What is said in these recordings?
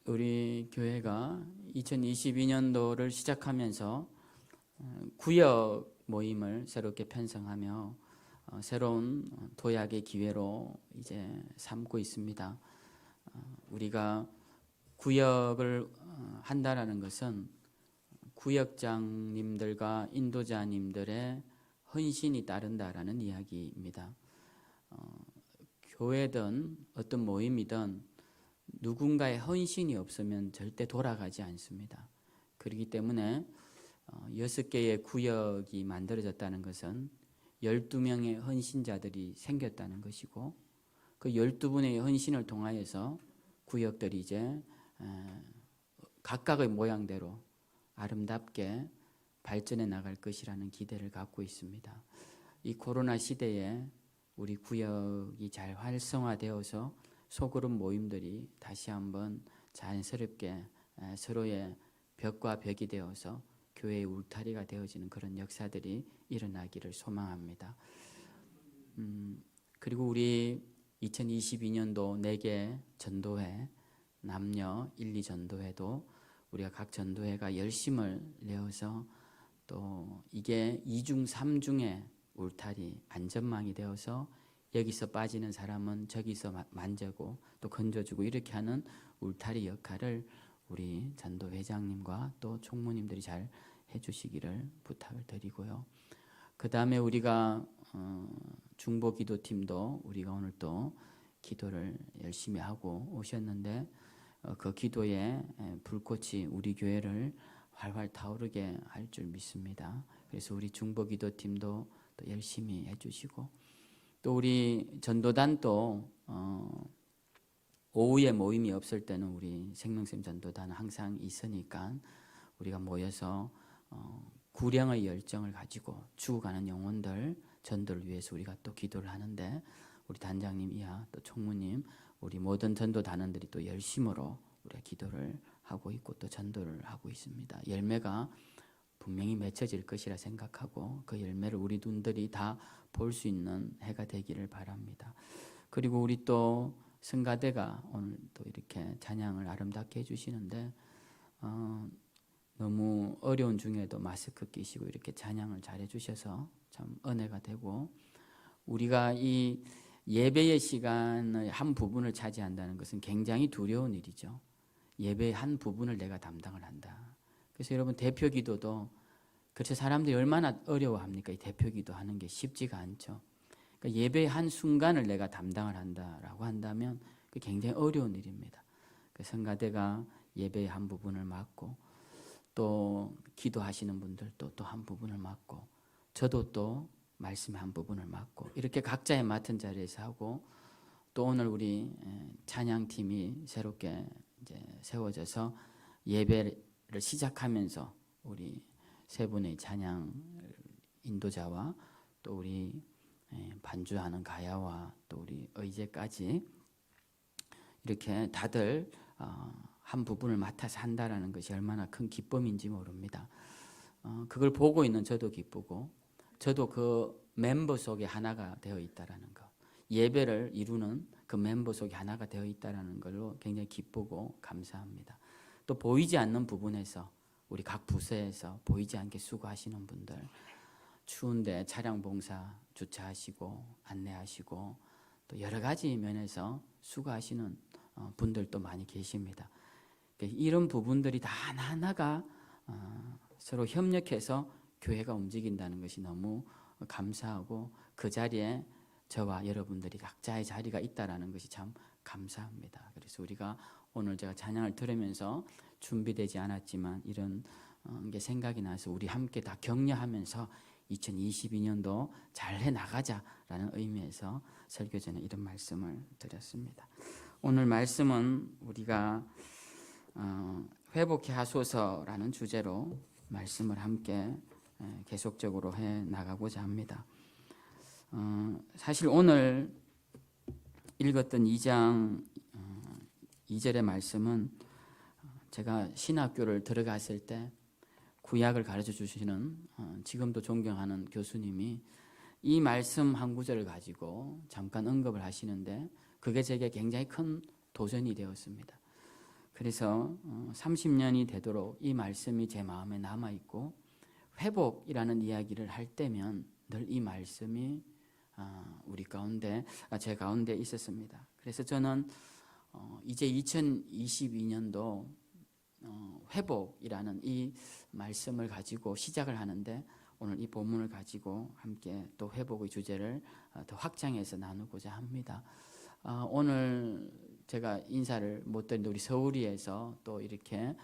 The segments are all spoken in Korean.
우리 교회가 2022년도를 시작하면서 구역 모임을 새롭게 편성하며 새로운 도약의 기회로 이제 삼고 있습니다. 우리가 구역을 한다라는 것은 구역장님들과 인도자님들의 헌신이 따른다라는 이야기입니다. 교회든 어떤 모임이든 누군가의 헌신이 없으면 절대 돌아가지 않습니다. 그렇기 때문에 6개의 구역이 만들어졌다는 것은 12명의 헌신자들이 생겼다는 것이고, 그 12분의 헌신을 통하여서 구역들이 이제 각각의 모양대로 아름답게 발전해 나갈 것이라는 기대를 갖고 있습니다. 이 코로나 시대에 우리 구역이 잘 활성화되어서 소그룹 모임들이 다시 한번 자연스럽게 서로의 벽과 벽이 되어서 교회의 울타리가 되어지는 그런 역사들이 일어나기를 소망합니다. 그리고 우리 2022년도 4개 전도회, 남녀 1, 2 전도회도 우리가 각 전도회가 열심을 내어서 또 이게 2중 3중의 울타리, 안전망이 되어서 여기서 빠지는 사람은 저기서 만져고 또 건져주고 이렇게 하는 울타리 역할을 우리 전도회장님과 또 총무님들이 잘 해주시기를 부탁을 드리고요. 그 다음에 우리가 중보기도팀도 우리가 오늘 또 기도를 열심히 하고 오셨는데 그 기도에 불꽃이 우리 교회를 활활 타오르게 할 줄 믿습니다. 그래서 우리 중보기도팀도 또 열심히 해주시고, 또 우리 전도단도 오후에 모임이 없을 때는 우리 생명샘 전도단은 항상 있으니까 우리가 모여서 구령의 열정을 가지고 죽어가는 영혼들 전도를 위해서 우리가 또 기도를 하는데, 우리 단장님 이하 또 총무님, 우리 모든 전도단원들이 또 열심으로 우리가 기도를 하고 있고 또 전도를 하고 있습니다. 열매가 분명히 맺혀질 것이라 생각하고 그 열매를 우리 눈들이 다 볼 수 있는 해가 되기를 바랍니다. 그리고 우리 또 성가대가 오늘 또 이렇게 찬양을 아름답게 해주시는데 너무 어려운 중에도 마스크 끼시고 이렇게 찬양을 잘 해주셔서 참 은혜가 되고, 우리가 이 예배의 시간의 한 부분을 차지한다는 것은 굉장히 두려운 일이죠. 예배의 한 부분을 내가 담당을 한다. 그래서 여러분 대표 기도도 그래서 사람들이 얼마나 어려워합니까? 이 대표 기도하는 게 쉽지가 않죠. 그러니까 예배의 한 순간을 내가 담당을 한다라고 한다면 그 굉장히 어려운 일입니다. 그 성가대가 예배의 한 부분을 맡고 또 기도하시는 분들도 또 한 부분을 맡고 저도 또 말씀의 한 부분을 맡고 이렇게 각자의 맡은 자리에서 하고, 또 오늘 우리 찬양팀이 새롭게 이제 세워져서 예배를 시작하면서 우리 세 분의 찬양 인도자와 또 우리 반주하는 가야와 또 우리 의제까지 이렇게 다들 한 부분을 맡아서 한다라는 것이 얼마나 큰 기쁨인지 모릅니다. 그걸 보고 있는 저도 기쁘고, 저도 그 멤버 속에 하나가 되어 있다라는 것, 예배를 이루는 그 멤버 속에 하나가 되어 있다라는 걸로 굉장히 기쁘고 감사합니다. 또 보이지 않는 부분에서 우리 각 부서에서 보이지 않게 수고하시는 분들, 추운데 차량 봉사 주차하시고 안내하시고 또 여러 가지 면에서 수고하시는 분들도 많이 계십니다. 이런 부분들이 다 하나하나가 서로 협력해서 교회가 움직인다는 것이 너무 감사하고, 그 자리에 저와 여러분들이 각자의 자리가 있다는 것이 참 감사합니다. 그래서 우리가 오늘 제가 찬양을 들으면서 준비되지 않았지만 이런 게 생각이 나서 우리 함께 다 격려하면서 2022년도 잘 해나가자라는 의미에서 설교 전에 이런 말씀을 드렸습니다. 오늘 말씀은 우리가 회복해 하소서라는 주제로 말씀을 함께 계속적으로 해 나가고자 합니다. 사실 오늘 읽었던 2장 2절의 말씀은 제가 신학교를 들어갔을 때 구약을 가르쳐 주시는 지금도 존경하는 교수님이 이 말씀 한 구절을 가지고 잠깐 언급을 하시는데 그게 제게 굉장히 큰 도전이 되었습니다. 그래서 30년이 되도록 이 말씀이 제 마음에 남아있고 회복이라는 이야기를 할 때면 늘 이 말씀이 우리 가운데, 제 가운데 있었습니다. 그래서 저는 이제 2022년도 회복이라는 이 말씀을 가지고 시작을 하는데 오늘 이 본문을 가지고 함께 또 회복의 주제를 더 확장해서 나누고자 합니다. 오늘 제가 인사를 못 드렸는데 우리 서울이에서 또 이렇게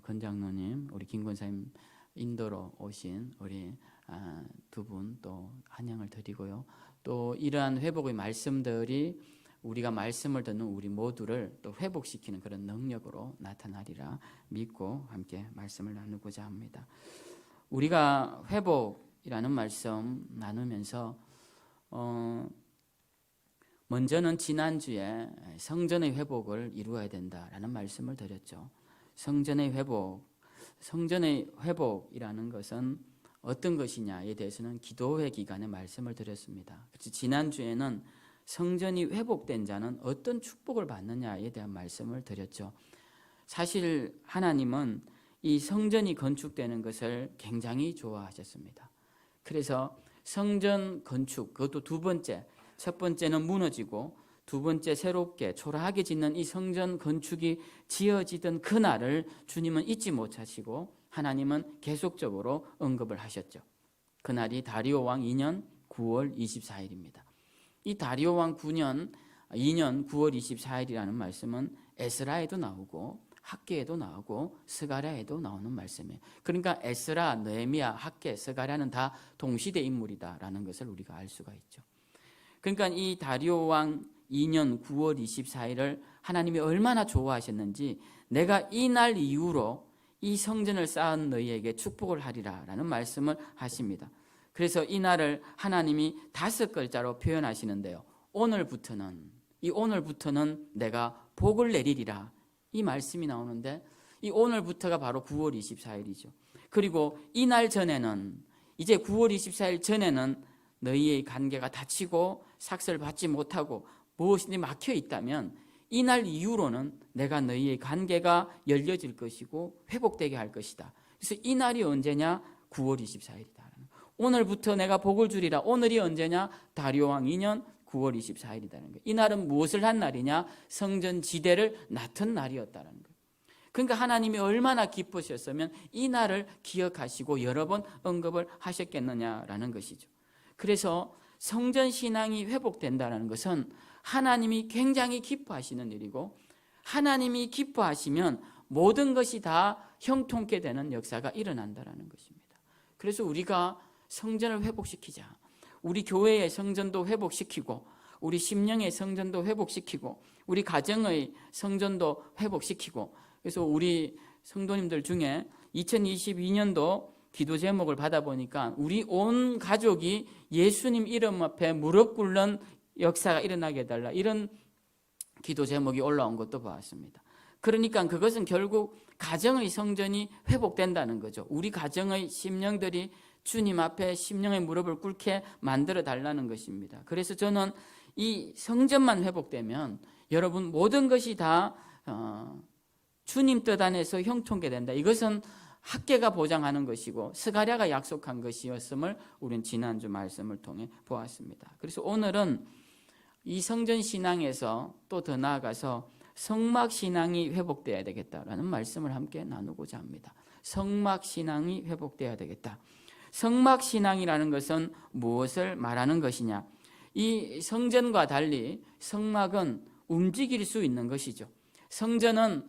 권 장로님, 우리 김 권사님 인도로 오신 우리 두 분 또 환영을 드리고요. 또 이러한 회복의 말씀들이 우리가 말씀을 듣는 우리 모두를 또 회복시키는 그런 능력으로 나타나리라 믿고 함께 말씀을 나누고자 합니다. 우리가 회복이라는 말씀 나누면서 먼저는 지난주에 성전의 회복을 이루어야 된다라는 말씀을 드렸죠. 성전의 회복이라는 것은 어떤 것이냐에 대해서는 기도회 기간에 말씀을 드렸습니다. 지난주에는 성전이 회복된 자는 어떤 축복을 받느냐에 대한 말씀을 드렸죠. 사실 하나님은 이 성전이 건축되는 것을 굉장히 좋아하셨습니다. 그래서 성전 건축, 그것도 두 번째, 첫 번째는 무너지고 두 번째 새롭게 초라하게 짓는 이 성전 건축이 지어지던 그날을 주님은 잊지 못하시고 하나님은 계속적으로 언급을 하셨죠. 그날이 다리오 왕 2년 9월 24일입니다. 이 다리오 왕 2년 9월 24일이라는 말씀은 에스라에도 나오고 학개에도 나오고 스가랴에도 나오는 말씀이에요. 그러니까 에스라, 느헤미야, 학개, 스가랴는 다 동시대 인물이다라는 것을 우리가 알 수가 있죠. 그러니까 이 다리오 왕 2년 9월 24일을 하나님이 얼마나 좋아하셨는지 내가 이 날 이후로 이 성전을 쌓은 너희에게 축복을 하리라 라는 말씀을 하십니다. 그래서 이 날을 하나님이 5글자로 표현하시는데요. 오늘부터는 내가 복을 내리리라 이 말씀이 나오는데 이 오늘부터가 바로 9월 24일이죠. 그리고 이 날 전에는 이제 9월 24일 전에는 너희의 관계가 닫히고 삭설 받지 못하고 무엇인지 막혀 있다면 이 날 이후로는 내가 너희의 관계가 열려질 것이고 회복되게 할 것이다. 그래서 이 날이 언제냐? 9월 24일이다. 오늘부터 내가 복을 주리라. 오늘이 언제냐? 다리오 왕 2년 9월 24일이라는 거예요. 이 날은 무엇을 한 날이냐? 성전 지대를 낳던 날이었다는 거예요. 그러니까 하나님이 얼마나 기쁘셨으면 이 날을 기억하시고 여러 번 언급을 하셨겠느냐라는 것이죠. 그래서 성전 신앙이 회복된다는 것은 하나님이 굉장히 기뻐하시는 일이고 하나님이 기뻐하시면 모든 것이 다 형통케 되는 역사가 일어난다는 것입니다. 그래서 우리가 성전을 회복시키자. 우리 교회의 성전도 회복시키고 우리 심령의 성전도 회복시키고 우리 가정의 성전도 회복시키고 그래서 우리 성도님들 중에 2022년도 기도 제목을 받아보니까 우리 온 가족이 예수님 이름 앞에 무릎 꿇는 역사가 일어나게 해달라 이런 기도 제목이 올라온 것도 봤습니다. 그러니까 그것은 결국 가정의 성전이 회복된다는 거죠. 우리 가정의 심령들이 주님 앞에 심령의 무릎을 꿇게 만들어 달라는 것입니다. 그래서 저는 이 성전만 회복되면 여러분 모든 것이 다 주님 뜻 안에서 형통케 된다. 이것은 학계가 보장하는 것이고 스가랴가 약속한 것이었음을 우리는 지난주 말씀을 통해 보았습니다. 그래서 오늘은 이 성전 신앙에서 또 더 나아가서 성막 신앙이 회복되어야 되겠다라는 말씀을 함께 나누고자 합니다. 성막 신앙이 회복되어야 되겠다. 성막 신앙이라는 것은 무엇을 말하는 것이냐? 이 성전과 달리 성막은 움직일 수 있는 것이죠. 성전은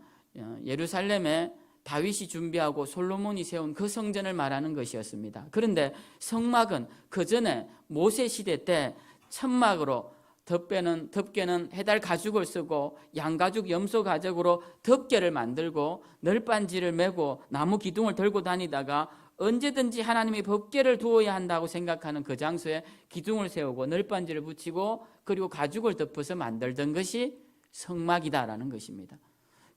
예루살렘에 다윗이 준비하고 솔로몬이 세운 그 성전을 말하는 것이었습니다. 그런데 성막은 그 전에 모세 시대 때 천막으로 덮개는 해달 가죽을 쓰고 양가죽 염소 가죽으로 덮개를 만들고 널빤지를 메고 나무 기둥을 들고 다니다가 언제든지 하나님이 법궤를 두어야 한다고 생각하는 그 장소에 기둥을 세우고 널빤지를 붙이고 그리고 가죽을 덮어서 만들던 것이 성막이다라는 것입니다.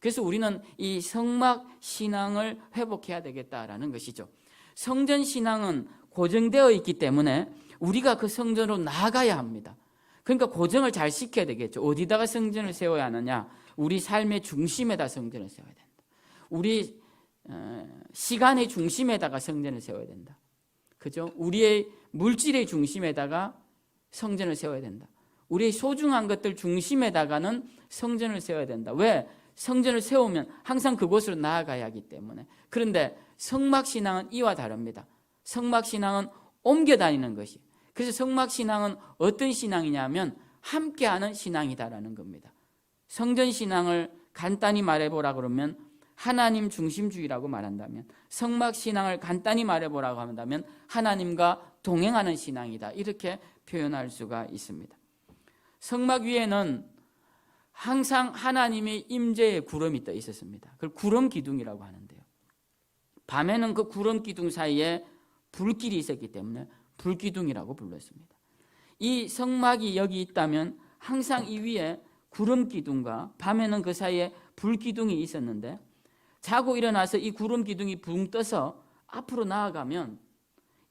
그래서 우리는 이 성막 신앙을 회복해야 되겠다라는 것이죠. 성전 신앙은 고정되어 있기 때문에 우리가 그 성전으로 나아가야 합니다. 그러니까 고정을 잘 시켜야 되겠죠. 어디다가 성전을 세워야 하느냐? 우리 삶의 중심에다 성전을 세워야 된다. 우리 시간의 중심에다가 성전을 세워야 된다. 그죠? 우리의 물질의 중심에다가 성전을 세워야 된다. 우리의 소중한 것들 중심에다가는 성전을 세워야 된다. 왜? 성전을 세우면 항상 그곳으로 나아가야 하기 때문에. 그런데 성막신앙은 이와 다릅니다. 성막신앙은 옮겨 다니는 것이. 그래서 성막신앙은 어떤 신앙이냐면 함께하는 신앙이다라는 겁니다. 성전신앙을 간단히 말해보라 그러면 하나님 중심주의라고 말한다면, 성막신앙을 간단히 말해보라고 한다면 하나님과 동행하는 신앙이다, 이렇게 표현할 수가 있습니다. 성막 위에는 항상 하나님의 임재의 구름이 떠 있었습니다. 그걸 구름 기둥이라고 하는데요. 밤에는 그 구름 기둥 사이에 불길이 있었기 때문에 불기둥이라고 불렀습니다. 이 성막이 여기 있다면 항상 이 위에 구름 기둥과 밤에는 그 사이에 불 기둥이 있었는데, 자고 일어나서 이 구름 기둥이 붕 떠서 앞으로 나아가면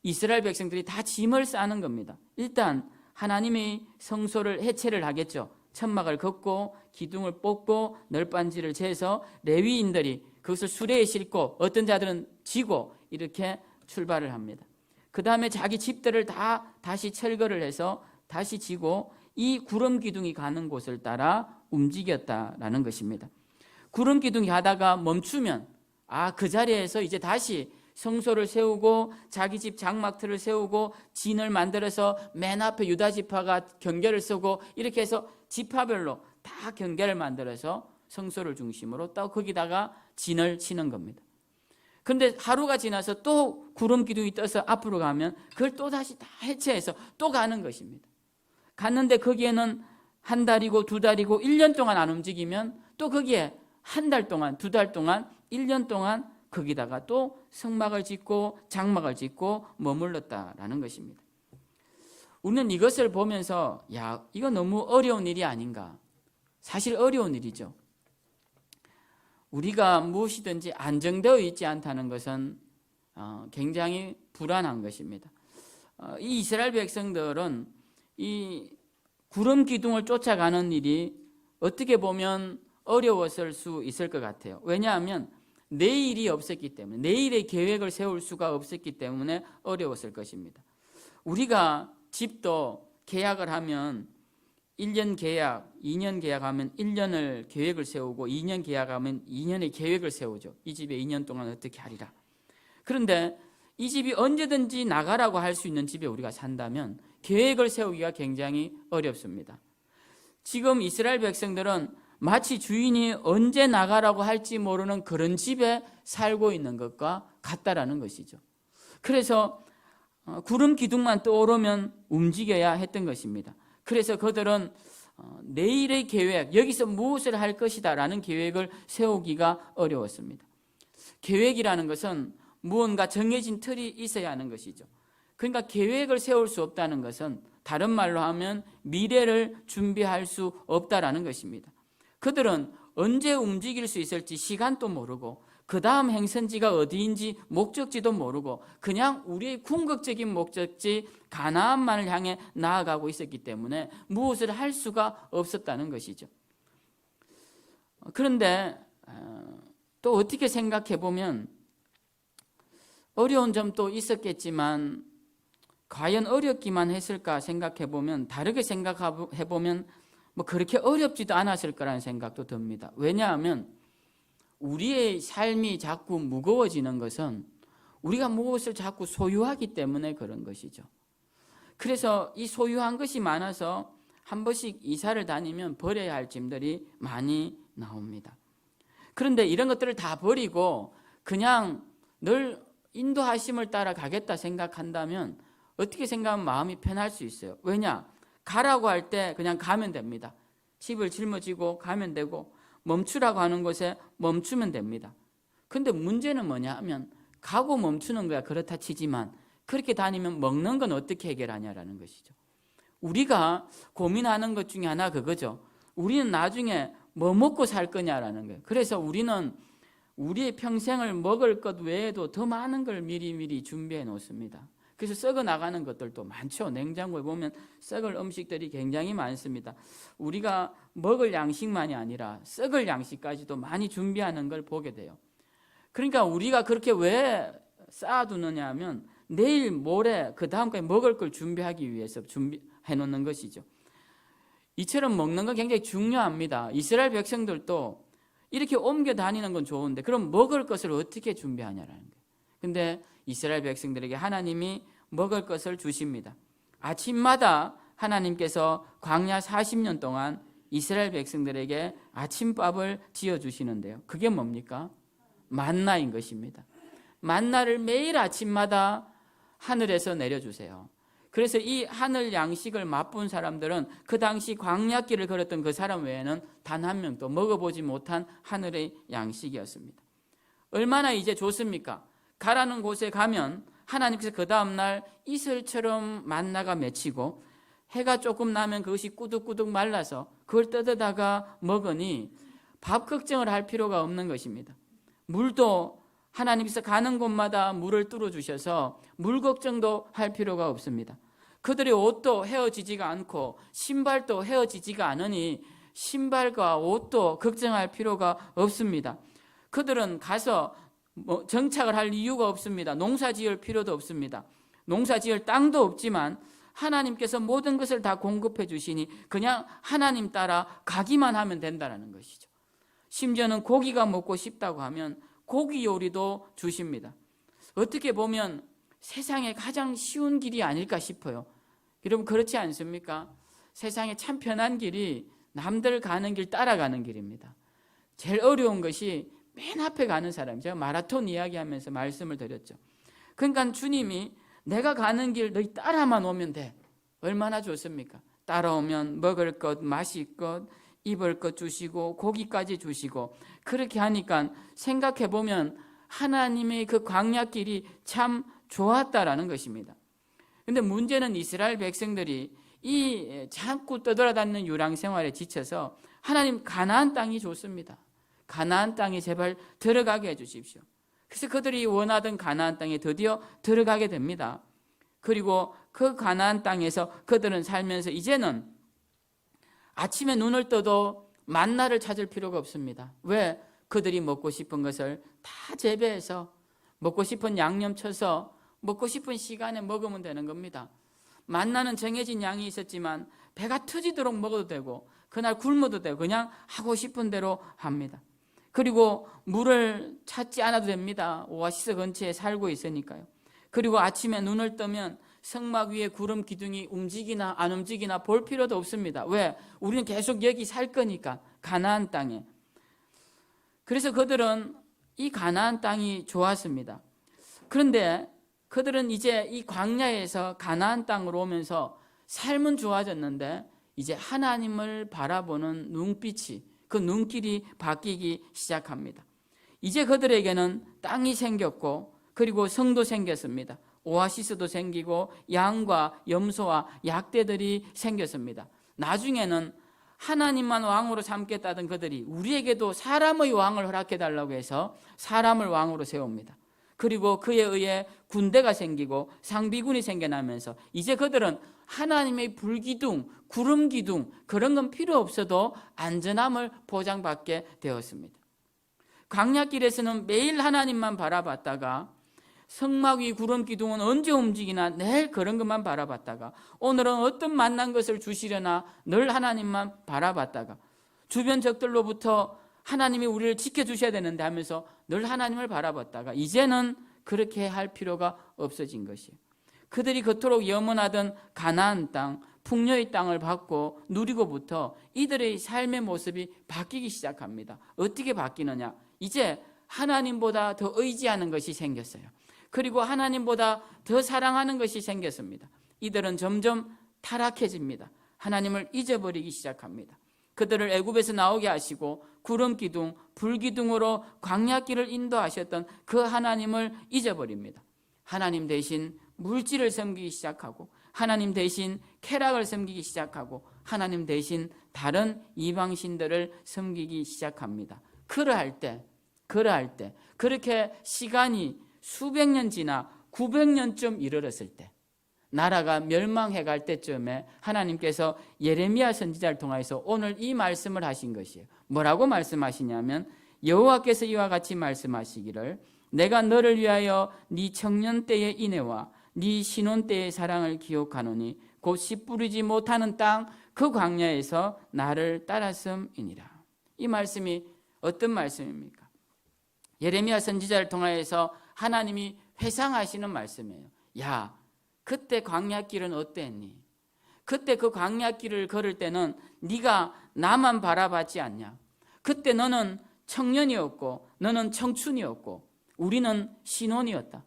이스라엘 백성들이 다 짐을 싸는 겁니다. 일단 하나님의 성소를 해체를 하겠죠. 천막을 걷고 기둥을 뽑고 널빤지를 재서 레위인들이 그것을 수레에 싣고 어떤 자들은 지고 이렇게 출발을 합니다. 그 다음에 자기 집들을 다 다시 철거를 해서 다시 지고 이 구름 기둥이 가는 곳을 따라 움직였다라는 것입니다. 구름 기둥이 가다가 멈추면 그 자리에서 이제 다시 성소를 세우고 자기 집 장막틀을 세우고 진을 만들어서 맨 앞에 유다 지파가 경계를 서고 이렇게 해서 지파별로 다 경계를 만들어서 성소를 중심으로 또 거기다가 진을 치는 겁니다. 그런데 하루가 지나서 또 구름 기둥이 떠서 앞으로 가면 그걸 또 다시 다 해체해서 또 가는 것입니다. 갔는데 거기에는 한 달이고 두 달이고 1년 동안 안 움직이면 또 거기에 한 달 동안, 두 달 동안, 1년 동안 거기다가 또 성막을 짓고 장막을 짓고 머물렀다라는 것입니다. 우리는 이것을 보면서 이거 너무 어려운 일이 아닌가. 사실 어려운 일이죠. 우리가 무엇이든지 안정되어 있지 않다는 것은 굉장히 불안한 것입니다. 이 이스라엘 백성들은 이 구름 기둥을 쫓아가는 일이 어떻게 보면 어려웠을 수 있을 것 같아요. 왜냐하면 내일이 없었기 때문에, 내일의 계획을 세울 수가 없었기 때문에 어려웠을 것입니다. 우리가 집도 계약을 하면 1년 계약, 2년 계약하면 1년을 계획을 세우고 2년 계약하면 2년의 계획을 세우죠. 이 집에 2년 동안 어떻게 하리라. 그런데 이 집이 언제든지 나가라고 할 수 있는 집에 우리가 산다면 계획을 세우기가 굉장히 어렵습니다. 지금 이스라엘 백성들은 마치 주인이 언제 나가라고 할지 모르는 그런 집에 살고 있는 것과 같다라는 것이죠. 그래서 구름 기둥만 떠오르면 움직여야 했던 것입니다. 그래서 그들은 내일의 계획, 여기서 무엇을 할 것이다 라는 계획을 세우기가 어려웠습니다. 계획이라는 것은 무언가 정해진 틀이 있어야 하는 것이죠. 그러니까 계획을 세울 수 없다는 것은 다른 말로 하면 미래를 준비할 수 없다라는 것입니다. 그들은 언제 움직일 수 있을지 시간도 모르고 그 다음 행선지가 어디인지 목적지도 모르고 그냥 우리의 궁극적인 목적지 가나안만을 향해 나아가고 있었기 때문에 무엇을 할 수가 없었다는 것이죠. 그런데 또 어떻게 생각해 보면 어려운 점도 있었겠지만 과연 어렵기만 했을까 생각해 보면, 다르게 생각해 보면 그렇게 어렵지도 않았을 거라는 생각도 듭니다. 왜냐하면 우리의 삶이 자꾸 무거워지는 것은 우리가 무엇을 자꾸 소유하기 때문에 그런 것이죠. 그래서 이 소유한 것이 많아서 한 번씩 이사를 다니면 버려야 할 짐들이 많이 나옵니다. 그런데 이런 것들을 다 버리고 그냥 늘 인도하심을 따라 가겠다 생각한다면 어떻게 생각하면 마음이 편할 수 있어요. 왜냐? 가라고 할 때 그냥 가면 됩니다. 집을 짊어지고 가면 되고 멈추라고 하는 곳에 멈추면 됩니다. 그런데 문제는 뭐냐 하면 가고 멈추는 거야 그렇다 치지만 그렇게 다니면 먹는 건 어떻게 해결하냐라는 것이죠. 우리가 고민하는 것 중에 하나 그거죠. 우리는 나중에 뭐 먹고 살 거냐라는 거예요. 그래서 우리는 우리의 평생을 먹을 것 외에도 더 많은 걸 미리미리 준비해 놓습니다. 그래서 썩어 나가는 것들도 많죠. 냉장고에 보면 썩을 음식들이 굉장히 많습니다. 우리가 먹을 양식만이 아니라 썩을 양식까지도 많이 준비하는 걸 보게 돼요. 그러니까 우리가 그렇게 왜 쌓아두느냐 하면 내일 모레 그 다음까지 먹을 걸 준비하기 위해서 준비해 놓는 것이죠. 이처럼 먹는 건 굉장히 중요합니다. 이스라엘 백성들도 이렇게 옮겨 다니는 건 좋은데 그럼 먹을 것을 어떻게 준비하냐라는 거예요. 근데 이스라엘 백성들에게 하나님이 먹을 것을 주십니다. 아침마다 하나님께서 광야 40년 동안 이스라엘 백성들에게 아침밥을 지어주시는데요. 그게 뭡니까? 만나인 것입니다. 만나를 매일 아침마다 하늘에서 내려주세요. 그래서 이 하늘 양식을 맛본 사람들은 그 당시 광야길을 걸었던 그 사람 외에는 단 한 명도 먹어보지 못한 하늘의 양식이었습니다. 얼마나 이제 좋습니까? 가라는 곳에 가면 하나님께서 그 다음날 이슬처럼 만나가 맺히고 해가 조금 나면 그것이 꾸덕꾸덕 말라서 그걸 뜯어다가 먹으니 밥 걱정을 할 필요가 없는 것입니다. 물도 하나님께서 가는 곳마다 물을 뚫어주셔서 물 걱정도 할 필요가 없습니다. 그들의 옷도 헤어지지가 않고 신발도 헤어지지가 않으니 신발과 옷도 걱정할 필요가 없습니다. 그들은 가서 정착을 할 이유가 없습니다. 농사 지을 필요도 없습니다. 농사 지을 땅도 없지만 하나님께서 모든 것을 다 공급해 주시니 그냥 하나님 따라 가기만 하면 된다는 것이죠. 심지어는 고기가 먹고 싶다고 하면 고기 요리도 주십니다. 어떻게 보면 세상에 가장 쉬운 길이 아닐까 싶어요. 여러분 그렇지 않습니까? 세상에 참 편한 길이 남들 가는 길 따라가는 길입니다. 제일 어려운 것이 맨 앞에 가는 사람. 제가 마라톤 이야기하면서 말씀을 드렸죠. 그러니까 주님이 내가 가는 길 너희 따라만 오면 돼. 얼마나 좋습니까? 따라오면 먹을 것, 마실 것, 입을 것 주시고 고기까지 주시고 그렇게 하니까 생각해보면 하나님의 그 광야길이 참 좋았다라는 것입니다. 그런데 문제는 이스라엘 백성들이 이 자꾸 떠돌아다니는 유랑생활에 지쳐서 하나님 가나안 땅이 좋습니다. 가나안 땅에 제발 들어가게 해주십시오. 그래서 그들이 원하던 가나안 땅에 드디어 들어가게 됩니다. 그리고 그 가나안 땅에서 그들은 살면서 이제는 아침에 눈을 떠도 만나를 찾을 필요가 없습니다. 왜? 그들이 먹고 싶은 것을 다 재배해서 먹고 싶은 양념 쳐서 먹고 싶은 시간에 먹으면 되는 겁니다. 만나는 정해진 양이 있었지만 배가 터지도록 먹어도 되고 그날 굶어도 되고 그냥 하고 싶은 대로 합니다. 그리고 물을 찾지 않아도 됩니다. 오아시스 근처에 살고 있으니까요. 그리고 아침에 눈을 뜨면 성막 위에 구름 기둥이 움직이나 안 움직이나 볼 필요도 없습니다. 왜? 우리는 계속 여기 살 거니까 가나안 땅에. 그래서 그들은 이 가나안 땅이 좋았습니다. 그런데 그들은 이제 이 광야에서 가나안 땅으로 오면서 삶은 좋아졌는데 이제 하나님을 바라보는 눈빛이 그 눈길이 바뀌기 시작합니다. 이제 그들에게는 땅이 생겼고 그리고 성도 생겼습니다. 오아시스도 생기고 양과 염소와 약대들이 생겼습니다. 나중에는 하나님만 왕으로 삼겠다던 그들이 우리에게도 사람의 왕을 허락해달라고 해서 사람을 왕으로 세웁니다. 그리고 그에 의해 군대가 생기고 상비군이 생겨나면서 이제 그들은 하나님의 불기둥, 구름기둥 그런 건 필요 없어도 안전함을 보장받게 되었습니다. 광야길에서는 매일 하나님만 바라봤다가 성막 위 구름기둥은 언제 움직이나 늘 그런 것만 바라봤다가 오늘은 어떤 만난 것을 주시려나 늘 하나님만 바라봤다가 주변 적들로부터 하나님이 우리를 지켜주셔야 되는데 하면서 늘 하나님을 바라봤다가 이제는 그렇게 할 필요가 없어진 것이에요. 그들이 그토록 염원하던 가나안 땅, 풍요의 땅을 받고 누리고부터 이들의 삶의 모습이 바뀌기 시작합니다. 어떻게 바뀌느냐? 이제 하나님보다 더 의지하는 것이 생겼어요. 그리고 하나님보다 더 사랑하는 것이 생겼습니다. 이들은 점점 타락해집니다. 하나님을 잊어버리기 시작합니다. 그들을 애굽에서 나오게 하시고 구름기둥, 불기둥으로 광야길을 인도하셨던 그 하나님을 잊어버립니다. 하나님 대신 물질을 섬기기 시작하고 하나님 대신 쾌락을 섬기기 시작하고 하나님 대신 다른 이방신들을 섬기기 시작합니다. 그러할 때 그렇게 시간이 수백 년 지나 900년쯤 이르렀을 때, 나라가 멸망해 갈 때쯤에 하나님께서 예레미야 선지자를 통해서 오늘 이 말씀을 하신 것이에요. 뭐라고 말씀하시냐면 여호와께서 이와 같이 말씀하시기를 내가 너를 위하여 네 청년 때의 인애와 네 신혼 때의 사랑을 기억하노니 곧 씨 뿌리지 못하는 땅 그 광야에서 나를 따랐음이니라. 이 말씀이 어떤 말씀입니까? 예레미야 선지자를 통하여서 하나님이 회상하시는 말씀이에요. 야, 그때 광야길은 어땠니? 그때 그 광야길을 걸을 때는 네가 나만 바라봤지 않냐? 그때 너는 청년이었고 너는 청춘이었고 우리는 신혼이었다.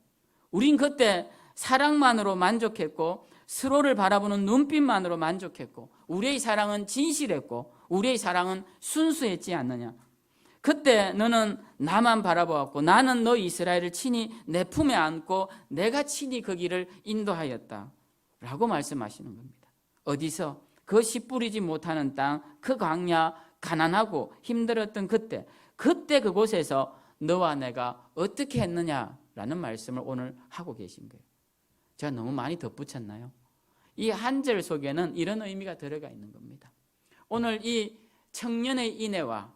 우린 그때 사랑만으로 만족했고 서로를 바라보는 눈빛만으로 만족했고 우리의 사랑은 진실했고 우리의 사랑은 순수했지 않느냐? 그때 너는 나만 바라보았고 나는 너 이스라엘을 친히 내 품에 안고 내가 친히 그 길을 인도하였다 라고 말씀하시는 겁니다. 어디서? 그 씨 뿌리지 못하는 땅, 그 광야, 가난하고 힘들었던 그때 그곳에서 너와 내가 어떻게 했느냐라는 말씀을 오늘 하고 계신 거예요. 제가 너무 많이 덧붙였나요? 이 한 절 속에는 이런 의미가 들어가 있는 겁니다. 오늘 이 청년의 인애와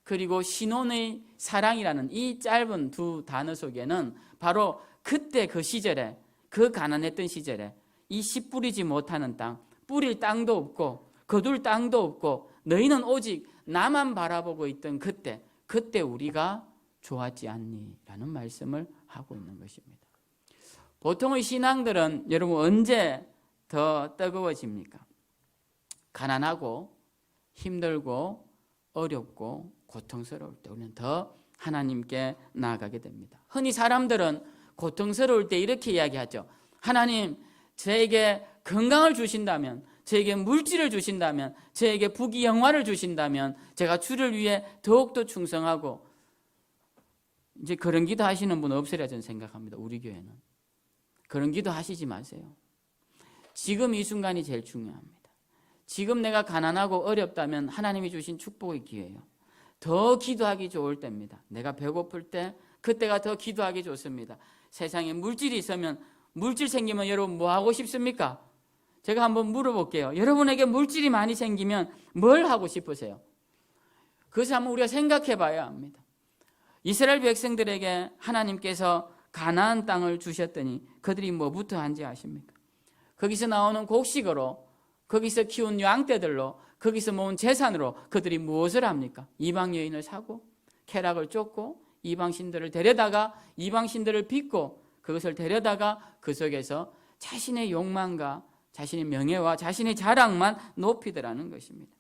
그리고 신혼의 사랑이라는 이 짧은 두 단어 속에는 바로 그때 그 시절에, 그 가난했던 시절에 이 씨 뿌리지 못하는 땅, 뿌릴 땅도 없고 거둘 땅도 없고 너희는 오직 나만 바라보고 있던 그때 우리가 좋았지 않니? 라는 말씀을 하고 있는 것입니다. 보통의 신앙들은 여러분 언제 더 뜨거워집니까? 가난하고 힘들고 어렵고 고통스러울 때 우리는 더 하나님께 나아가게 됩니다. 흔히 사람들은 고통스러울 때 이렇게 이야기하죠. 하나님, 저에게 건강을 주신다면, 저에게 물질을 주신다면, 저에게 부귀 영화를 주신다면 제가 주를 위해 더욱더 충성하고, 이제 그런 기도 하시는 분 없으리라 저는 생각합니다. 우리 교회는. 그런 기도 하시지 마세요. 지금 이 순간이 제일 중요합니다. 지금 내가 가난하고 어렵다면 하나님이 주신 축복의 기회예요. 더 기도하기 좋을 때입니다. 내가 배고플 때 그때가 더 기도하기 좋습니다. 세상에 물질이 있으면 물질 생기면 여러분 뭐 하고 싶습니까? 제가 한번 물어볼게요. 여러분에게 물질이 많이 생기면 뭘 하고 싶으세요? 그것을 한번 우리가 생각해 봐야 합니다. 이스라엘 백성들에게 하나님께서 가나안 땅을 주셨더니 그들이 뭐부터 한지 아십니까? 거기서 나오는 곡식으로, 거기서 키운 양떼들로, 거기서 모은 재산으로 그들이 무엇을 합니까? 이방 여인을 사고 쾌락을 쫓고 이방신들을 데려다가 이방신들을 빚고 그것을 데려다가 그 속에서 자신의 욕망과 자신의 명예와 자신의 자랑만 높이더라는 것입니다.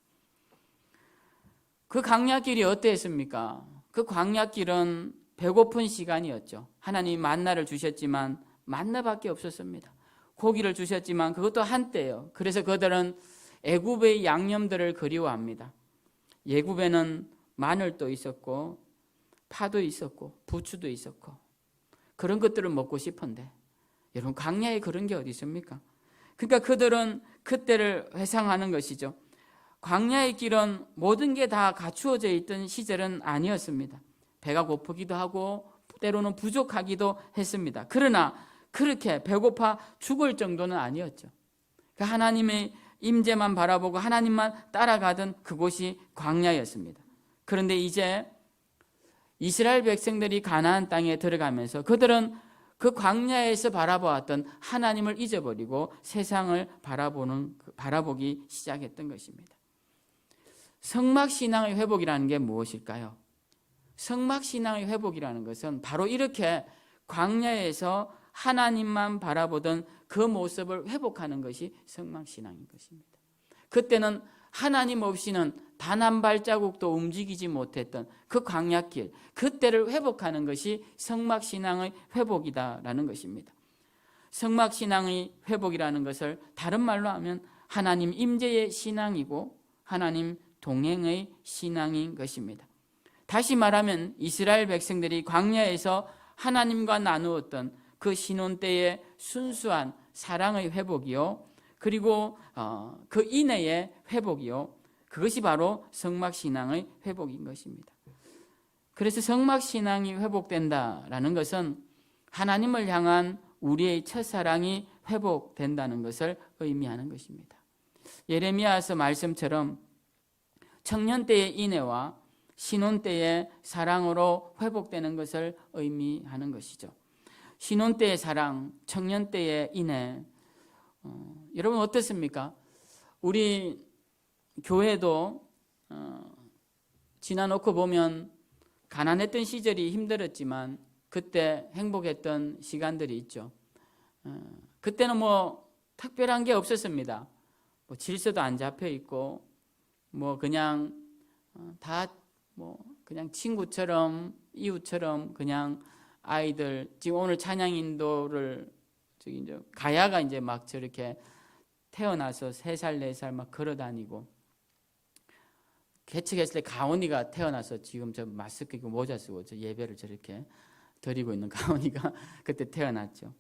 그 광야길이 어땠습니까? 그 광야길은 배고픈 시간이었죠. 하나님이 만나를 주셨지만 만나밖에 없었습니다. 고기를 주셨지만 그것도 한때예요. 그래서 그들은 애굽의 양념들을 그리워합니다. 애굽에는 마늘도 있었고 파도 있었고 부추도 있었고 그런 것들을 먹고 싶은데 여러분 광야에 그런 게 어디 있습니까? 그러니까 그들은 그때를 회상하는 것이죠. 광야의 길은 모든 게 다 갖추어져 있던 시절은 아니었습니다. 배가 고프기도 하고 때로는 부족하기도 했습니다. 그러나 그렇게 배고파 죽을 정도는 아니었죠. 하나님의 임재만 바라보고 하나님만 따라가던 그곳이 광야였습니다. 그런데 이제 이스라엘 백성들이 가나안 땅에 들어가면서 그들은 그 광야에서 바라보았던 하나님을 잊어버리고 세상을 바라보기 시작했던 것입니다. 성막신앙의 회복이라는 게 무엇일까요? 성막신앙의 회복이라는 것은 바로 이렇게 광야에서 하나님만 바라보던 그 모습을 회복하는 것이 성막신앙인 것입니다. 그때는 하나님 없이는 단 한 발자국도 움직이지 못했던 그 광야길, 그때를 회복하는 것이 성막신앙의 회복이다라는 것입니다. 성막신앙의 회복이라는 것을 다른 말로 하면 하나님 임재의 신앙이고 하나님 동행의 신앙인 것입니다. 다시 말하면 이스라엘 백성들이 광야에서 하나님과 나누었던 그 신혼 때의 순수한 사랑의 회복이요, 그리고 그 인애의 회복이요, 그것이 바로 성막신앙의 회복인 것입니다. 그래서 성막신앙이 회복된다라는 것은 하나님을 향한 우리의 첫사랑이 회복된다는 것을 의미하는 것입니다. 예레미야서 말씀처럼 청년 때의 인애와 신혼 때의 사랑으로 회복되는 것을 의미하는 것이죠. 신혼 때의 사랑, 청년 때의 인애. 여러분 어떻습니까? 우리 교회도 지나놓고 보면 가난했던 시절이 힘들었지만 그때 행복했던 시간들이 있죠. 그때는 뭐 특별한 게 없었습니다. 뭐 질서도 안 잡혀 있고 뭐 그냥 다 뭐 그냥 친구처럼 이웃처럼 그냥 아이들 지금 오늘 찬양 인도를 저기 이제 가야가 이제 막 저렇게 태어나서 3살 4살 막 걸어 다니고 개척했을 때 가온이가 태어나서 지금 저 마스크 끼고 모자 쓰고 저 예배를 저렇게 드리고 있는 가온이가 그때 태어났죠.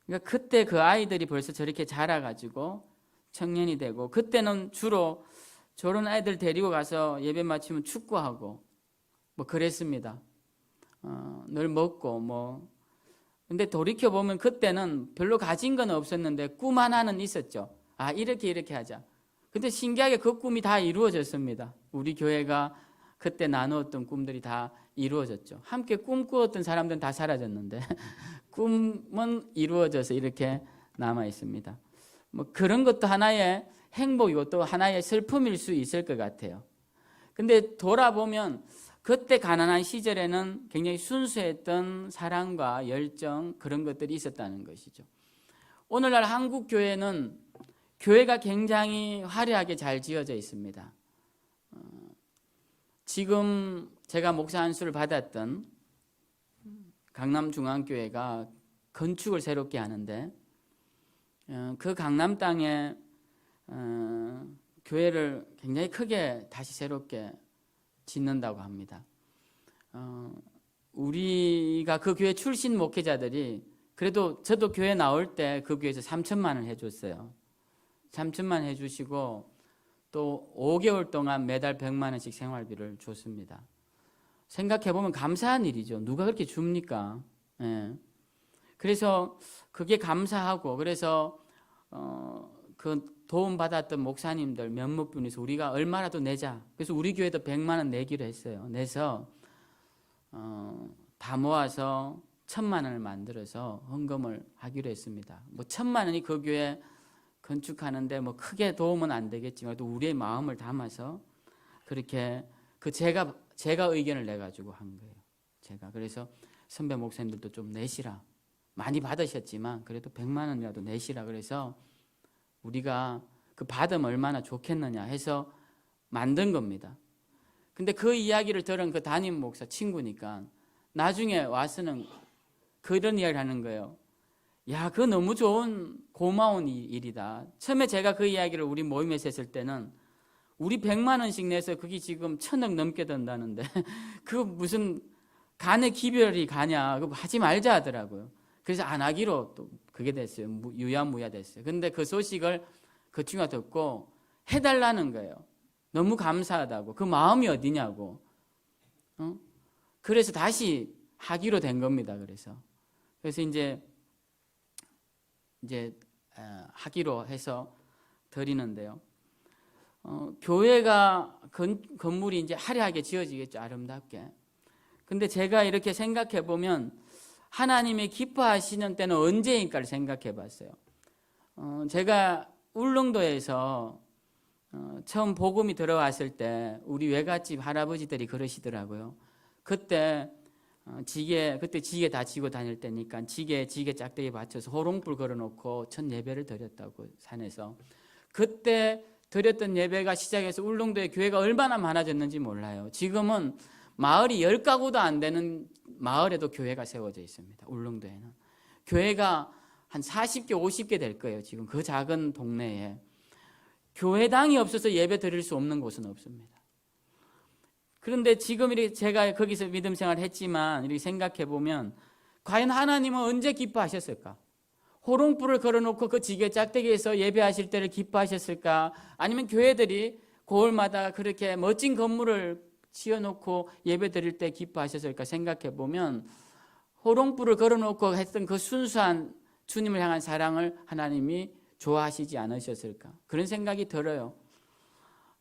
그러니까 그때 그 아이들이 벌써 저렇게 자라가지고 청년이 되고 그때는 주로 저런 아이들 데리고 가서 예배 마치면 축구하고 뭐 그랬습니다. 늘 먹고 뭐 근데 돌이켜 보면 그때는 별로 가진 건 없었는데 꿈 하나는 있었죠. 아 이렇게 하자. 근데 신기하게 그 꿈이 다 이루어졌습니다. 우리 교회가 그때 나누었던 꿈들이 다 이루어졌죠. 함께 꿈꾸었던 사람들은 다 사라졌는데 꿈은 이루어져서 이렇게 남아 있습니다. 뭐 그런 것도 하나의 행복이고 또 하나의 슬픔일 수 있을 것 같아요. 근데 돌아보면 그때 가난한 시절에는 굉장히 순수했던 사랑과 열정 그런 것들이 있었다는 것이죠. 오늘날 한국 교회는 교회가 굉장히 화려하게 잘 지어져 있습니다. 지금 제가 목사 안수를 받았던 강남중앙교회가 건축을 새롭게 하는데 그 강남 땅에 교회를 굉장히 크게 다시 새롭게 짓는다고 합니다. 우리가 그 교회 출신 목회자들이 그래도 저도 교회 나올 때 그 교회에서 3천만 원 해줬어요. 3천만 원 해주시고 또 5개월 동안 매달 100만 원씩 생활비를 줬습니다. 생각해보면 감사한 일이죠. 누가 그렇게 줍니까? 예. 그래서 그게 감사하고 그래서 그 도움받았던 목사님들 몇몇 분이서 우리가 얼마라도 내자. 그래서 우리 교회도 100만 원 내기로 했어요. 내서 다 모아서 1,000만 원을 만들어서 헌금을 하기로 했습니다. 뭐 1,000만 원이 그 교회 건축하는데 뭐 크게 도움은 안 되겠지만 또 우리의 마음을 담아서 그렇게 그 제가 의견을 내 가지고 한 거예요. 제가 그래서 선배 목사님들도 좀 내시라. 많이 받으셨지만 그래도 100만 원이라도 내시라. 그래서 우리가 그 받으면 얼마나 좋겠느냐 해서 만든 겁니다. 근데 그 이야기를 들은 그 담임 목사 친구니까 나중에 와서는 그런 이야기를 하는 거예요. 야, 그거 너무 좋은 고마운 일이다. 처음에 제가 그 이야기를 우리 모임에서 했을 때는 우리 100만 원씩 내서 그게 지금 1,000억 넘게 든다는데 그 무슨 간의 기별이 가냐. 그거 하지 말자 하더라고요. 그래서 안 하기로 또 그게 됐어요. 유야무야 됐어요. 근데 그 소식을 그 친구가 듣고 해달라는 거예요. 너무 감사하다고. 그 마음이 어디냐고. 그래서 다시 하기로 된 겁니다. 그래서 이제 하기로 해서 드리는데요. 교회가 건물이 이제 화려하게 지어지겠죠. 아름답게. 근데 제가 이렇게 생각해 보면 하나님이 기뻐하시는 때는 언제인가를 생각해 봤어요. 제가 울릉도에서 처음 복음이 들어왔을 때 우리 외갓집 할아버지들이 그러시더라고요. 그때 지게 다 지고 다닐 때니까 지게 짝대기 받쳐서 호롱불 걸어놓고 첫 예배를 드렸다고 산에서. 그때 드렸던 예배가 시작해서 울릉도에 교회가 얼마나 많아졌는지 몰라요. 지금은 마을이 10가구도 안 되는 마을에도 교회가 세워져 있습니다. 울릉도에는. 교회가 한 40개, 50개 될 거예요. 지금 그 작은 동네에. 교회당이 없어서 예배 드릴 수 없는 곳은 없습니다. 그런데 지금 이렇게 제가 거기서 믿음 생활을 했지만 이렇게 생각해 보면 과연 하나님은 언제 기뻐하셨을까? 호롱불을 걸어놓고 그 지게 짝대기에서 예배하실 때를 기뻐하셨을까? 아니면 교회들이 고을마다 그렇게 멋진 건물을 지어놓고 예배 드릴 때 기뻐하셨을까 생각해 보면 호롱불을 걸어놓고 했던 그 순수한 주님을 향한 사랑을 하나님이 좋아하시지 않으셨을까? 그런 생각이 들어요.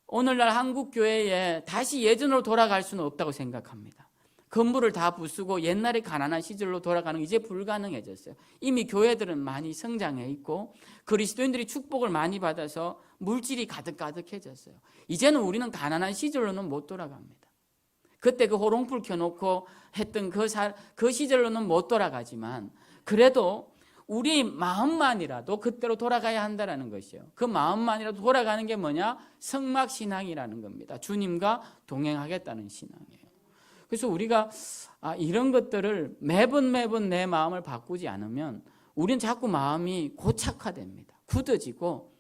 오늘날 한국 교회에 다시 예전으로 돌아갈 수는 없다고 생각합니다. 건물을 다 부수고 옛날에 가난한 시절로 돌아가는 게 이제 불가능해졌어요. 이미 교회들은 많이 성장해 있고 그리스도인들이 축복을 많이 받아서 물질이 가득가득해졌어요. 이제는 우리는 가난한 시절로는 못 돌아갑니다. 그때 그 호롱불 켜놓고 했던 그 시절로는 못 돌아가지만 그래도 우리 마음만이라도 그때로 돌아가야 한다는 것이요. 그 마음만이라도 돌아가는 게 뭐냐? 성막신앙이라는 겁니다. 주님과 동행하겠다는 신앙이에요. 그래서 우리가 이런 것들을 매번 내 마음을 바꾸지 않으면 우리는 자꾸 마음이 고착화됩니다. 굳어지고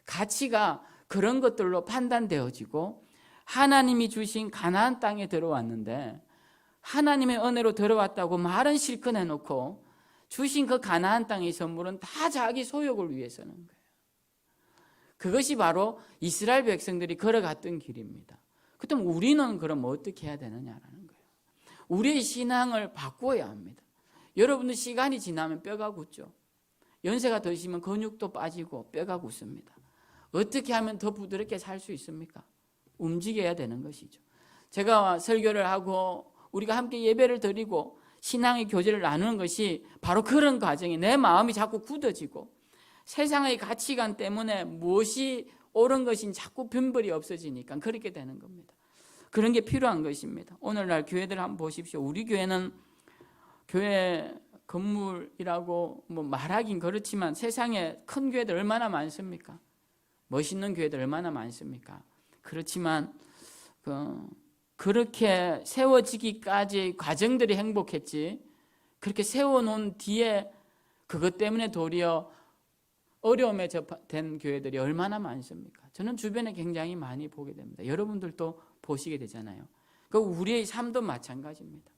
가치가 그런 것들로 판단되어지고 하나님이 주신 가나안 땅에 들어왔는데 하나님의 은혜로 들어왔다고 말은 실컷 해놓고 주신 그 가나안 땅의 선물은 다 자기 소욕을 위해 서는 거예요. 그것이 바로 이스라엘 백성들이 걸어갔던 길입니다. 그렇다면 우리는 그럼 어떻게 해야 되느냐라는 거예요. 우리의 신앙을 바꾸어야 합니다. 여러분들 시간이 지나면 뼈가 굳죠. 연세가 드시면 근육도 빠지고 뼈가 굳습니다. 어떻게 하면 더 부드럽게 살 수 있습니까? 움직여야 되는 것이죠. 제가 설교를 하고 우리가 함께 예배를 드리고 신앙의 교제를 나누는 것이 바로 그런 과정이 내 마음이 자꾸 굳어지고 세상의 가치관 때문에 무엇이 옳은 것인지 자꾸 변별이 없어지니까 그렇게 되는 겁니다. 그런 게 필요한 것입니다. 오늘날 교회들 한번 보십시오. 우리 교회는 교회 건물이라고 말하긴 그렇지만 세상에 큰 교회들 얼마나 많습니까? 멋있는 교회들 얼마나 많습니까? 그렇지만 그렇게 세워지기까지 과정들이 행복했지 그렇게 세워놓은 뒤에 그것 때문에 도리어 어려움에 접된 교회들이 얼마나 많습니까? 저는 주변에 굉장히 많이 보게 됩니다. 여러분들도 보시게 되잖아요. 그 우리의 삶도 마찬가지입니다.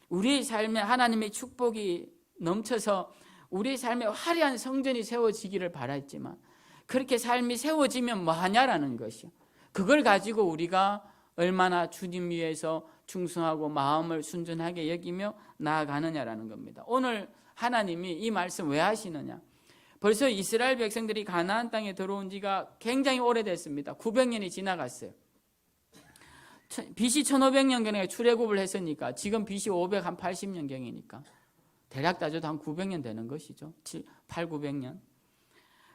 우리의 삶에 하나님의 축복이 넘쳐서 우리의 삶에 화려한 성전이 세워지기를 바랐지만 그렇게 삶이 세워지면 뭐하냐라는 것이요. 그걸 가지고 우리가 얼마나 주님 위해서 충성하고 마음을 순전하게 여기며 나아가느냐라는 겁니다. 오늘 하나님이 이 말씀 왜 하시느냐? 벌써 이스라엘 백성들이 가나안 땅에 들어온 지가 굉장히 오래됐습니다. 900년이 지나갔어요. BC 1500년경에 출애굽을 했으니까 지금 BC 580년경이니까 대략 따져도 한 900년 되는 것이죠. 8, 900년.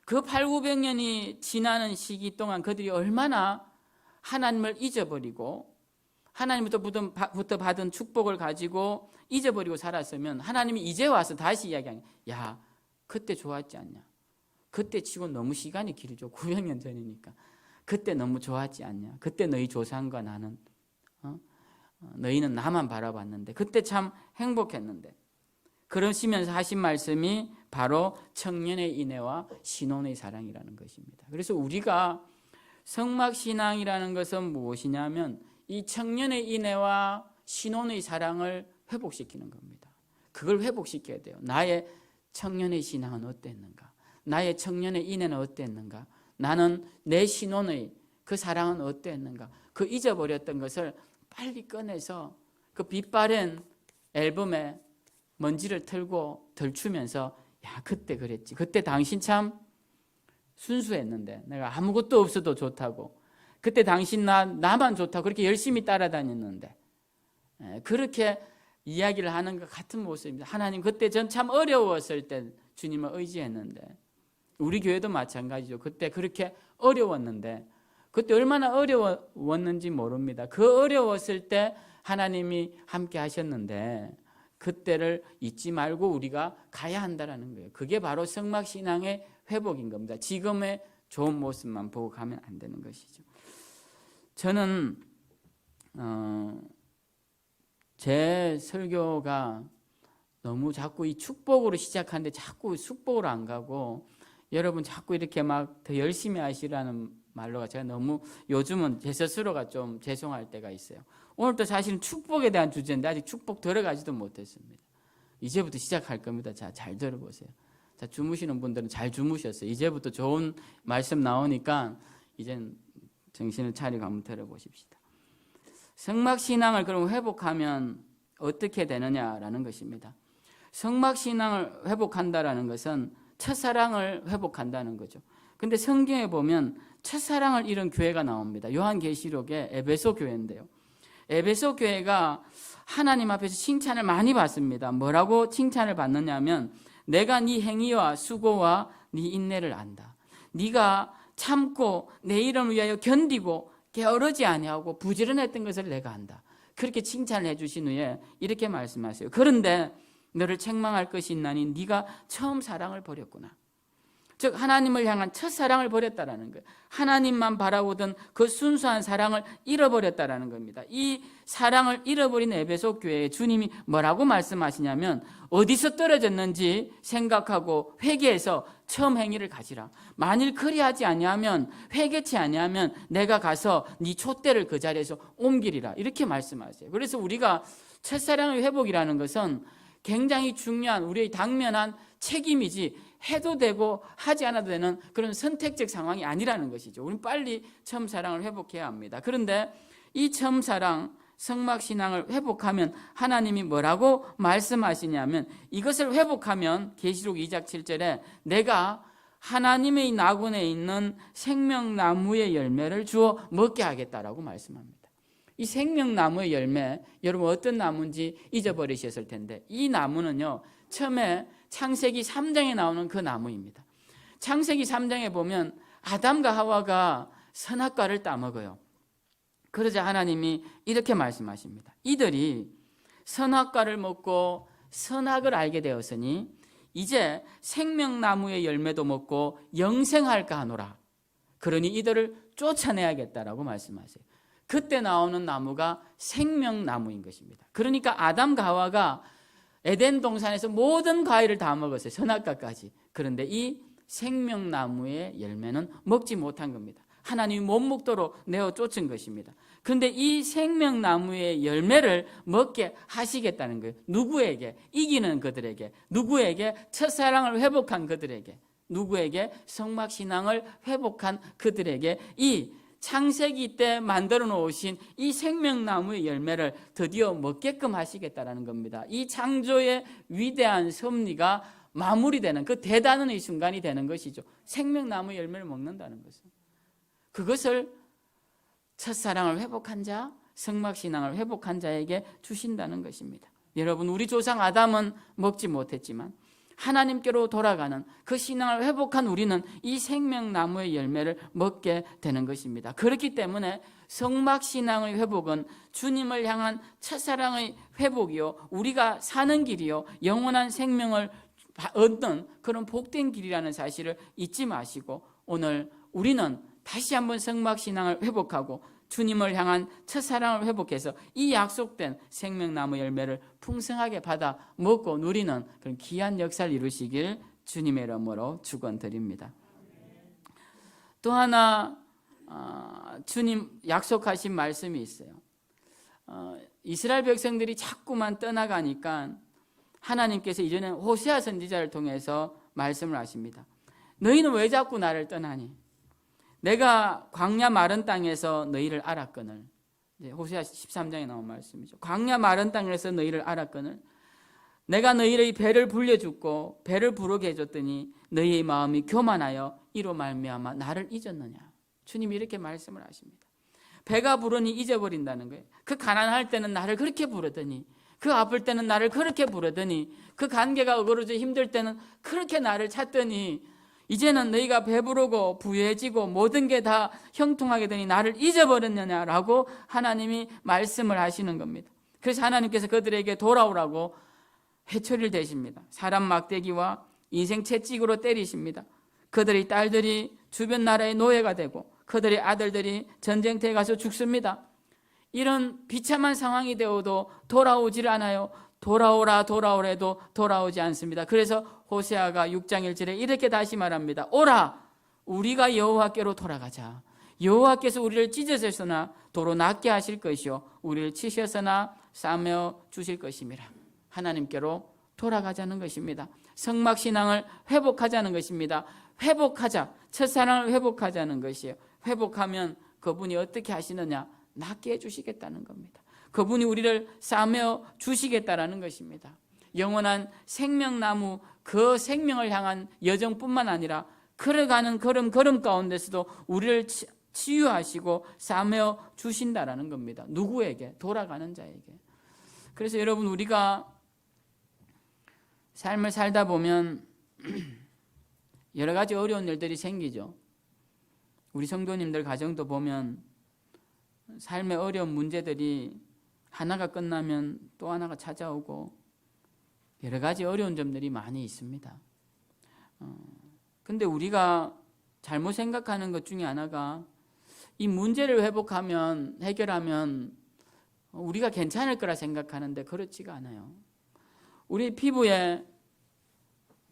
그 8, 900년이 지나는 시기 동안 그들이 얼마나 하나님을 잊어버리고 하나님부터 받은 축복을 가지고 잊어버리고 살았으면 하나님이 이제 와서 다시 이야기하는 야 그때 좋았지 않냐? 그때 치고 너무 시간이 길죠. 900년 전이니까. 그때 너무 좋았지 않냐? 그때 너희 조상과 나는 너희는 나만 바라봤는데 그때 참 행복했는데 그러시면서 하신 말씀이 바로 청년의 인애와 신혼의 사랑이라는 것입니다. 그래서 우리가 성막신앙이라는 것은 무엇이냐면 이 청년의 인애와 신혼의 사랑을 회복시키는 겁니다. 그걸 회복시켜야 돼요. 나의 청년의 신앙은 어땠는가? 나의 청년의 인애는 어땠는가? 나는 내 신혼의 그 사랑은 어땠는가? 그 잊어버렸던 것을 빨리 꺼내서 그 빛바랜 앨범에 먼지를 털고 덜추면서 야 그때 그랬지. 그때 당신 참 순수했는데 내가 아무것도 없어도 좋다고. 그때 당신 나만 좋다고 그렇게 열심히 따라다녔는데 그렇게 이야기를 하는 것 같은 모습입니다. 하나님 그때 전 참 어려웠을 때 주님을 의지했는데 우리 교회도 마찬가지죠. 그때 그렇게 어려웠는데 그때 얼마나 어려웠는지 모릅니다. 그 어려웠을 때 하나님이 함께 하셨는데 그때를 잊지 말고 우리가 가야 한다는 거예요. 그게 바로 성막신앙의 회복인 겁니다. 지금의 좋은 모습만 보고 가면 안 되는 것이죠. 저는 제 설교가 너무 자꾸 이 축복으로 시작하는데 자꾸 축복으로 안 가고 여러분 자꾸 이렇게 막 더 열심히 하시라는 말로가 제가 너무 요즘은 제 스스로가 좀 죄송할 때가 있어요. 오늘도 사실은 축복에 대한 주제인데 아직 축복 들어가지도 못했습니다. 이제부터 시작할 겁니다. 자, 잘 들어보세요. 자, 주무시는 분들은 잘 주무셨어요. 이제부터 좋은 말씀 나오니까 이젠 정신을 차리고 한번 들어보십시다. 성막신앙을 그럼 회복하면 어떻게 되느냐라는 것입니다. 성막신앙을 회복한다라는 것은 첫사랑을 회복한다는 거죠. 근데 성경에 보면 첫사랑을 잃은 교회가 나옵니다. 요한계시록의 에베소 교회인데요. 에베소 교회가 하나님 앞에서 칭찬을 많이 받습니다. 뭐라고 칭찬을 받느냐 하면 내가 네 행위와 수고와 네 인내를 안다. 네가 참고 내 이름을 위하여 견디고 게으르지 아니하고 부지런했던 것을 내가 안다. 그렇게 칭찬을 해주신 후에 이렇게 말씀하세요. 그런데 너를 책망할 것이 있나니 네가 처음 사랑을 버렸구나. 즉 하나님을 향한 첫사랑을 버렸다라는 거예요. 하나님만 바라보던 그 순수한 사랑을 잃어버렸다라는 겁니다. 이 사랑을 잃어버린 에베소 교회에 주님이 뭐라고 말씀하시냐면 어디서 떨어졌는지 생각하고 회개해서 처음 행위를 가지라. 만일 그리하지 아니하면 회개치 아니하면 내가 가서 네 촛대를 그 자리에서 옮기리라. 이렇게 말씀하세요. 그래서 우리가 첫사랑의 회복이라는 것은 굉장히 중요한 우리의 당면한 책임이지 해도 되고 하지 않아도 되는 그런 선택적 상황이 아니라는 것이죠. 우리는 빨리 처음 사랑을 회복해야 합니다. 그런데 이 처음 사랑, 성막신앙을 회복하면 하나님이 뭐라고 말씀하시냐면 이것을 회복하면 계시록 2장 7절에 내가 하나님의 나군에 있는 생명나무의 열매를 주어 먹게 하겠다라고 말씀합니다. 이 생명나무의 열매, 여러분 어떤 나무인지 잊어버리셨을 텐데 이 나무는요 처음에 창세기 3장에 나오는 그 나무입니다. 창세기 3장에 보면 아담과 하와가 선악과를 따먹어요. 그러자 하나님이 이렇게 말씀하십니다. 이들이 선악과를 먹고 선악을 알게 되었으니 이제 생명나무의 열매도 먹고 영생할까 하노라. 그러니 이들을 쫓아내야겠다라고 말씀하세요. 그때 나오는 나무가 생명나무인 것입니다. 그러니까 아담과 하와가 에덴 동산에서 모든 과일을 다 먹었어요. 선악과까지. 그런데 이 생명나무의 열매는 먹지 못한 겁니다. 하나님이 못 먹도록 내어 쫓은 것입니다. 그런데 이 생명나무의 열매를 먹게 하시겠다는 거예요. 누구에게? 이기는 그들에게. 누구에게? 첫사랑을 회복한 그들에게. 누구에게? 성막신앙을 회복한 그들에게 이 창세기 때 만들어 놓으신 이 생명나무의 열매를 드디어 먹게끔 하시겠다는 겁니다. 이 창조의 위대한 섭리가 마무리되는 그 대단한 순간이 되는 것이죠. 생명나무의 열매를 먹는다는 것은. 그것을 첫사랑을 회복한 자, 성막신앙을 회복한 자에게 주신다는 것입니다. 여러분 우리 조상 아담은 먹지 못했지만 하나님께로 돌아가는 그 신앙을 회복한 우리는 이 생명나무의 열매를 먹게 되는 것입니다. 그렇기 때문에 성막신앙의 회복은 주님을 향한 첫사랑의 회복이요 우리가 사는 길이요 영원한 생명을 얻는 그런 복된 길이라는 사실을 잊지 마시고 오늘 우리는 다시 한번 성막신앙을 회복하고 주님을 향한 첫사랑을 회복해서 이 약속된 생명나무 열매를 풍성하게 받아 먹고 누리는 그런 귀한 역사를 이루시길 주님의 이름으로 축원드립니다. 또 하나 주님 약속하신 말씀이 있어요. 이스라엘 백성들이 자꾸만 떠나가니까 하나님께서 이전에 호세아 선지자를 통해서 말씀을 하십니다. 너희는 왜 자꾸 나를 떠나니? 내가 광야 마른 땅에서 너희를 알았거늘. 호세아 13장에 나온 말씀이죠. 광야 마른 땅에서 너희를 알았거늘. 내가 너희의 배를 불려주고 배를 부르게 해줬더니 너희의 마음이 교만하여 이로 말미암아 나를 잊었느냐. 주님이 이렇게 말씀을 하십니다. 배가 부르니 잊어버린다는 거예요. 그 가난할 때는 나를 그렇게 부르더니 그 아플 때는 나를 그렇게 부르더니 그 관계가 어그러져 힘들 때는 그렇게 나를 찾더니 이제는 너희가 배부르고 부유해지고 모든 게 다 형통하게 되니 나를 잊어버렸느냐라고 하나님이 말씀을 하시는 겁니다. 그래서 하나님께서 그들에게 돌아오라고 회초리를 대십니다. 사람 막대기와 인생 채찍으로 때리십니다. 그들의 딸들이 주변 나라의 노예가 되고 그들의 아들들이 전쟁터에 가서 죽습니다. 이런 비참한 상황이 되어도 돌아오질 않아요. 돌아오라 해도 돌아오지 않습니다. 그래서 호세아가 6장 1절에 이렇게 다시 말합니다. 오라 우리가 여호와께로 돌아가자. 여호와께서 우리를 찢으셨으나 도로 낫게 하실 것이요 우리를 치셨으나 싸매어 주실 것임이라. 하나님께로 돌아가자는 것입니다. 성막신앙을 회복하자는 것입니다. 회복하자. 첫사랑을 회복하자는 것이에요. 회복하면 그분이 어떻게 하시느냐? 낫게 해주시겠다는 겁니다. 그분이 우리를 싸매어 주시겠다라는 것입니다. 영원한 생명나무 그 생명을 향한 여정뿐만 아니라 걸어가는 걸음 가운데서도 우리를 치유하시고 싸매어 주신다라는 겁니다. 누구에게? 돌아가는 자에게. 그래서 여러분, 우리가 삶을 살다 보면 여러 가지 어려운 일들이 생기죠. 우리 성도님들 가정도 보면 삶의 어려운 문제들이 하나가 끝나면 또 하나가 찾아오고 여러 가지 어려운 점들이 많이 있습니다. 근데 우리가 잘못 생각하는 것 중에 하나가 이 문제를 회복하면, 해결하면 우리가 괜찮을 거라 생각하는데 그렇지가 않아요. 우리 피부에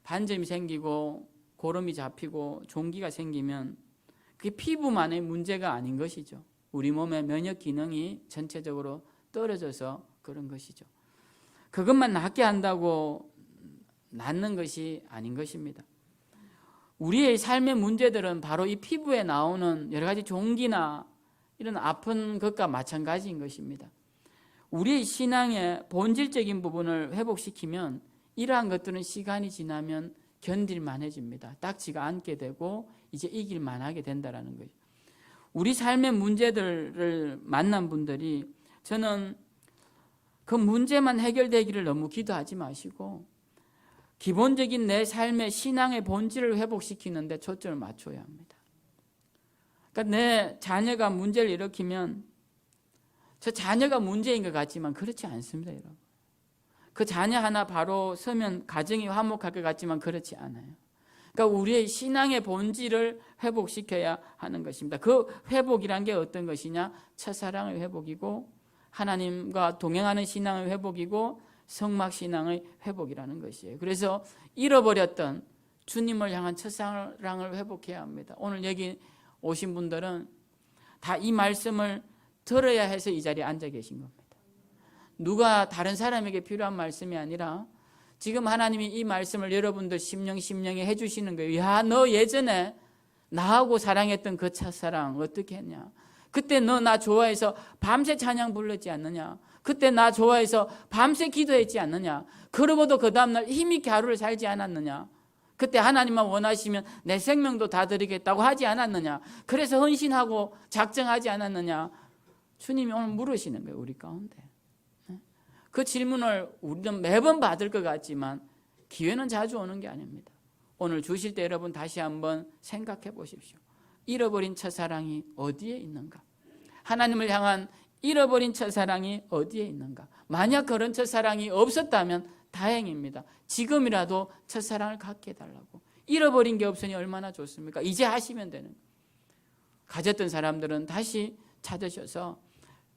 반점이 생기고 고름이 잡히고 종기가 생기면 그게 피부만의 문제가 아닌 것이죠. 우리 몸의 면역 기능이 전체적으로 떨어져서 그런 것이죠. 그것만 낫게 한다고 낫는 것이 아닌 것입니다. 우리의 삶의 문제들은 바로 이 피부에 나오는 여러 가지 종기나 이런 아픈 것과 마찬가지인 것입니다. 우리의 신앙의 본질적인 부분을 회복시키면 이러한 것들은 시간이 지나면 견딜만해집니다. 딱지가 않게 되고 이제 이길만하게 된다는 거예요. 우리 삶의 문제들을 만난 분들이, 저는 그 문제만 해결되기를 너무 기도하지 마시고 기본적인 내 삶의 신앙의 본질을 회복시키는 데 초점을 맞춰야 합니다. 그러니까 내 자녀가 문제를 일으키면 저 자녀가 문제인 것 같지만 그렇지 않습니다, 여러분. 그 자녀 하나 바로 서면 가정이 화목할 것 같지만 그렇지 않아요. 그러니까 우리의 신앙의 본질을 회복시켜야 하는 것입니다. 그 회복이란 게 어떤 것이냐? 첫사랑의 회복이고 하나님과 동행하는 신앙의 회복이고 성막신앙의 회복이라는 것이에요. 그래서 잃어버렸던 주님을 향한 첫사랑을 회복해야 합니다. 오늘 여기 오신 분들은 다 이 말씀을 들어야 해서 이 자리에 앉아 계신 겁니다. 누가 다른 사람에게 필요한 말씀이 아니라 지금 하나님이 이 말씀을 여러분들 심령에 해주시는 거예요. 야, 너 예전에 나하고 사랑했던 그 첫사랑 어떻게 했냐? 그때 너 나 좋아해서 밤새 찬양 불렀지 않느냐? 그때 나 좋아해서 밤새 기도했지 않느냐? 그러고도 그 다음날 힘있게 하루를 살지 않았느냐? 그때 하나님만 원하시면 내 생명도 다 드리겠다고 하지 않았느냐? 그래서 헌신하고 작정하지 않았느냐? 주님이 오늘 물으시는 거예요, 우리 가운데. 그 질문을 우리는 매번 받을 것 같지만 기회는 자주 오는 게 아닙니다. 오늘 주실 때 여러분 다시 한번 생각해 보십시오. 잃어버린 첫사랑이 어디에 있는가? 하나님을 향한 잃어버린 첫사랑이 어디에 있는가? 만약 그런 첫사랑이 없었다면 다행입니다. 지금이라도 첫사랑을 갖게 해달라고. 잃어버린 게 없으니 얼마나 좋습니까? 이제 하시면 되는 거예요. 가졌던 사람들은 다시 찾으셔서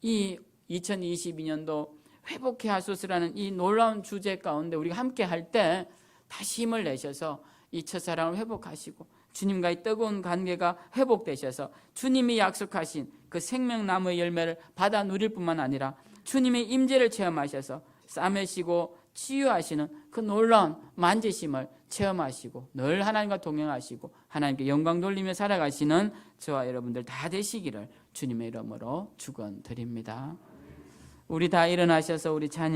이 2022년도 회복해 하소서라는 이 놀라운 주제 가운데 우리가 함께 할 때 다시 힘을 내셔서 이 첫사랑을 회복하시고 주님과의 뜨거운 관계가 회복되셔서 주님이 약속하신 그 생명나무의 열매를 받아 누릴 뿐만 아니라 주님의 임재를 체험하셔서 싸매시고 치유하시는 그 놀라운 만지심을 체험하시고 늘 하나님과 동행하시고 하나님께 영광 돌리며 살아가시는 저와 여러분들 다 되시기를 주님의 이름으로 축원드립니다. 우리 다 일어나셔서 우리 찬양